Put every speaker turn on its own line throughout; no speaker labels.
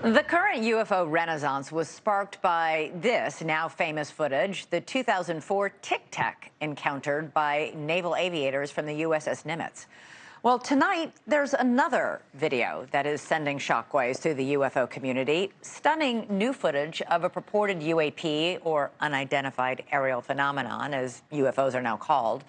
The current UFO renaissance was sparked by this now famous footage, the 2004 Tic Tac encountered by naval aviators from the USS Nimitz. Well, tonight there's another video that is sending shockwaves through the UFO community. Stunning new footage of a purported UAP, or unidentified aerial phenomenon, as UFOs are now called.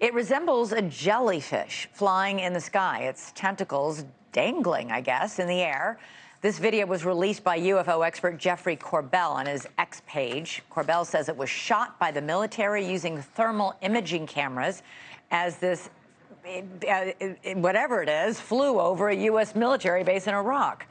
It resembles a jellyfish flying in the sky, its tentacles dangling, I guess, in the air. This video was released by UFO expert Jeffrey Corbell on his X page. Corbell says it was shot by the military using thermal imaging cameras as this, whatever it is, flew over a U.S. military base in Iraq.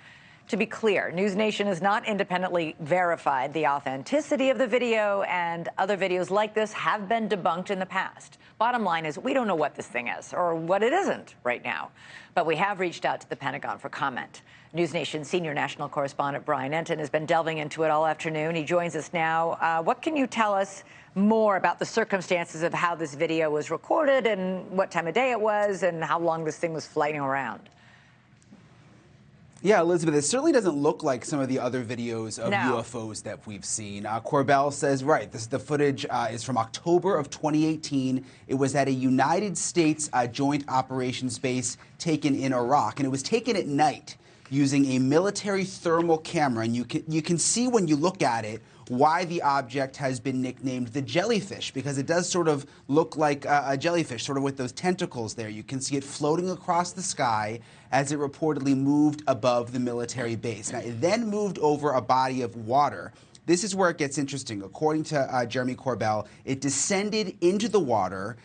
To be clear, News Nation has not independently verified the authenticity of the video, and other videos like this have been debunked in the past. Bottom line is, we don't know what this thing is or what it isn't right now, but we have reached out to the Pentagon for comment. News Nation senior national correspondent Brian Entin has been delving into it all afternoon. He joins us now. What can you tell us more about the circumstances of how this video was recorded and what time of day it was and how long this thing was flying around?
Yeah, Elizabeth, it certainly doesn't look like some of the other videos of UFOs that we've seen. Corbell says, right, the footage is from October of 2018. It was at a United States joint operations base taken in Iraq, and it was taken at night using a military thermal camera. And you can see when you look at it why the object has been nicknamed the jellyfish, because it does sort of look like a jellyfish, sort of with those tentacles there. You can see it floating across the sky as it reportedly moved above the military base. Now, it then moved over a body of water. This is where it gets interesting. According to Jeremy Corbell, it descended into the water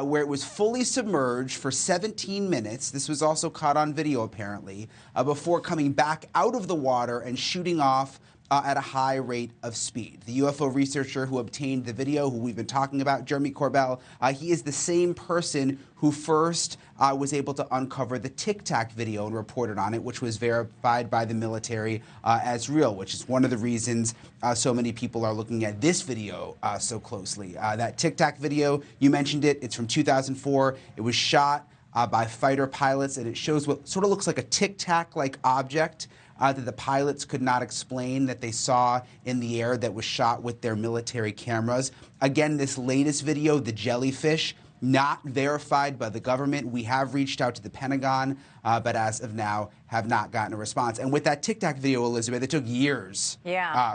where it was fully submerged for 17 minutes. This was also caught on video, apparently, before coming back out of the water and shooting off at a high rate of speed. The UFO researcher who obtained the video, who we've been talking about, Jeremy Corbell, he is the same person who first was able to uncover the Tic Tac video and reported on it, which was verified by the military as real, which is one of the reasons so many people are looking at this video so closely. That Tic Tac video, you mentioned it, it's from 2004. It was shot by fighter pilots, and it shows what sort of looks like a Tic Tac-like object that the pilots could not explain that they saw in the air that was shot with their military cameras. Again, this latest video, the jellyfish, not verified by the government. We have reached out to the Pentagon, but as of now, have not gotten a response. And with that Tic Tac video, Elizabeth, it took years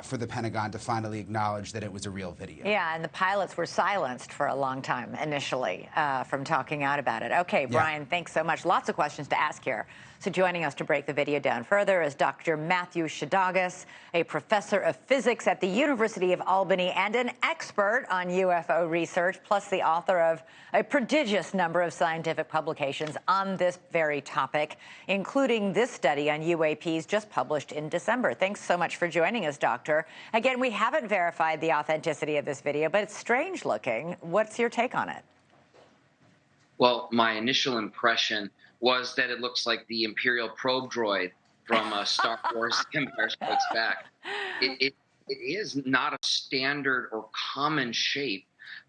for the Pentagon to finally acknowledge that it was a real video. Yeah, and the pilots were silenced for a long time initially from talking out about it. Okay, Brian, thanks so much. Lots of questions to ask here. So joining us to break the video down further is Dr. Matthew Shadagas, a professor of physics at the University of Albany and an expert on UFO research, plus the author of a prodigious number of scientific publications on this very topic, including this study on UAPs just published in December. Thanks so much for joining us, Doctor. Again, we haven't verified the authenticity of this video, but it's strange looking. What's your take on it?
Well, my initial impression was that it looks like the Imperial probe droid from Star Wars Empire Strikes Back. It is not a standard or common shape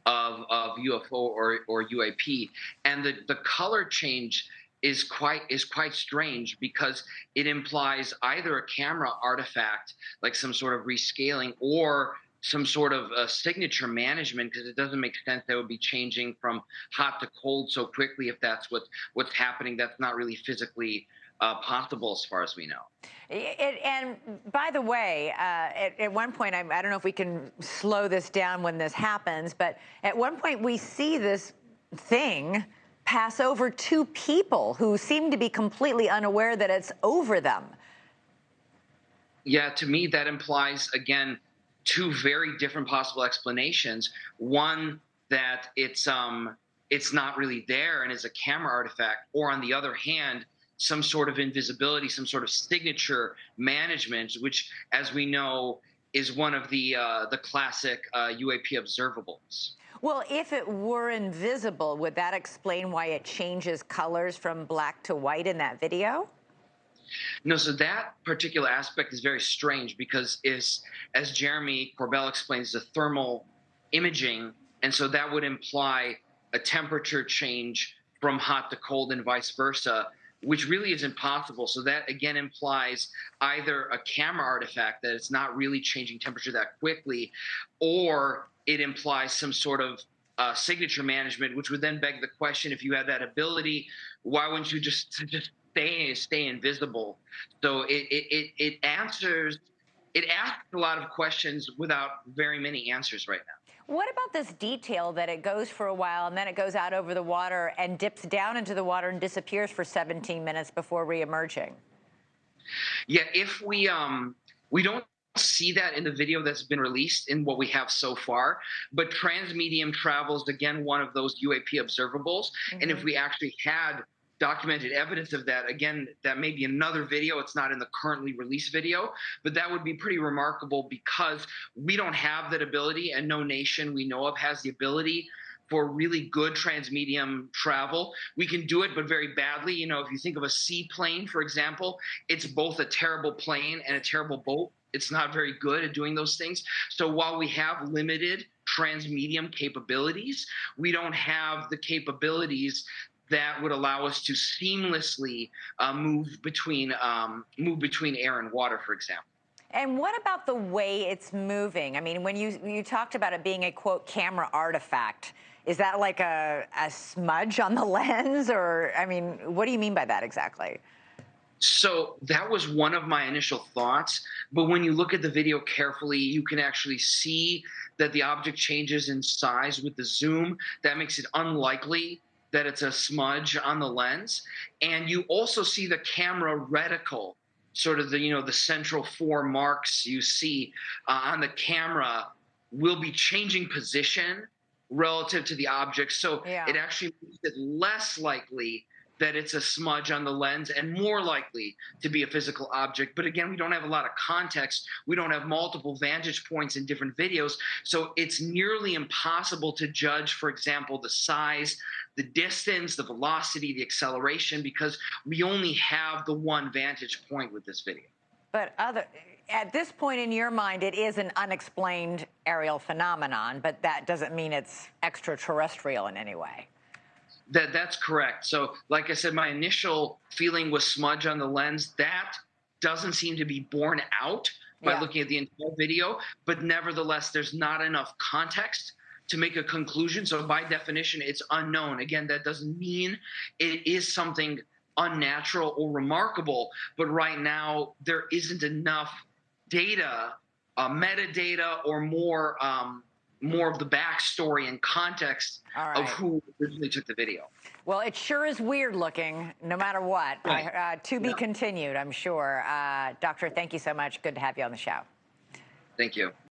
of UFO or UAP, and the color change is quite strange, because it implies either a camera artifact, like some sort of rescaling, or some sort of signature management, because it doesn't make sense that it would be changing from hot to cold so quickly if that's what's happening. That's not really physically possible as far as we know.
And by the way, at one point, I don't know if we can slow this down when this happens, but at one point we see this thing pass over two people who seem to be completely unaware that it's over them.
Yeah, to me that implies, again, two very different possible explanations. One, that it's not really there and is a camera artifact, or on the other hand, some sort of invisibility, some sort of signature management, which, as we know, is one of the classic UAP observables.
Well, if it were invisible, would that explain why it changes colors from black to white in that video?
No, so that particular aspect is very strange, because as Jeremy Corbell explains, the thermal imaging, and so that would imply a temperature change from hot to cold and vice versa, which really is impossible. So that again implies either a camera artifact, that it's not really changing temperature that quickly, or it implies some sort of signature management, which would then beg the question: if you had that ability, why wouldn't you just stay invisible? So it answers, it asks a lot of questions without very many answers right now.
What about this detail that it goes for a while and then it goes out over the water and dips down into the water and disappears for 17 minutes before reemerging?
Yeah, if we don't see that in the video that's been released in what we have so far, but transmedium travel is again one of those UAP observables. And if we actually had documented evidence of that, again, that may be another video. It's not in the currently released video, but that would be pretty remarkable because we don't have that ability, and no nation we know of has the ability for really good transmedium travel. We can do it, but very badly. You know, if you think of a seaplane, for example, it's both a terrible plane and a terrible boat. It's not very good at doing those things. So while we have limited transmedium capabilities, we don't have the capabilities that would allow us to seamlessly move between air and water, for example.
And what about the way it's moving? I mean, when you talked about it being a, quote, camera artifact, is that like a smudge on the lens? Or, I mean, what do you mean by that exactly?
So that was one of my initial thoughts. But when you look at the video carefully, you can actually see that the object changes in size with the zoom. That makes it unlikely that it's a smudge on the lens. And you also see the camera reticle, sort of the, you know, the central four marks you see on the camera will be changing position relative to the object. So it actually makes it less likely that it's a smudge on the lens and more likely to be a physical object. But again, we don't have a lot of context. We don't have multiple vantage points in different videos. So it's nearly impossible to judge, for example, the size, the distance, the velocity, the acceleration, because we only have the one vantage point with this video.
But at this point in your mind, it is an unexplained aerial phenomenon, but that doesn't mean it's extraterrestrial in any way.
That's correct. So like I said, my initial feeling was smudge on the lens. That doesn't seem to be borne out by looking at the entire video, but nevertheless, there's not enough context to make a conclusion. So by definition, it's unknown. Again, that doesn't mean it is something unnatural or remarkable, but right now there isn't enough data, metadata, or more of the backstory and context of who originally took the video.
Well, it sure is weird looking, no matter what. To be continued, I'm sure. Doctor, thank you so much. Good to have you on the show.
Thank you.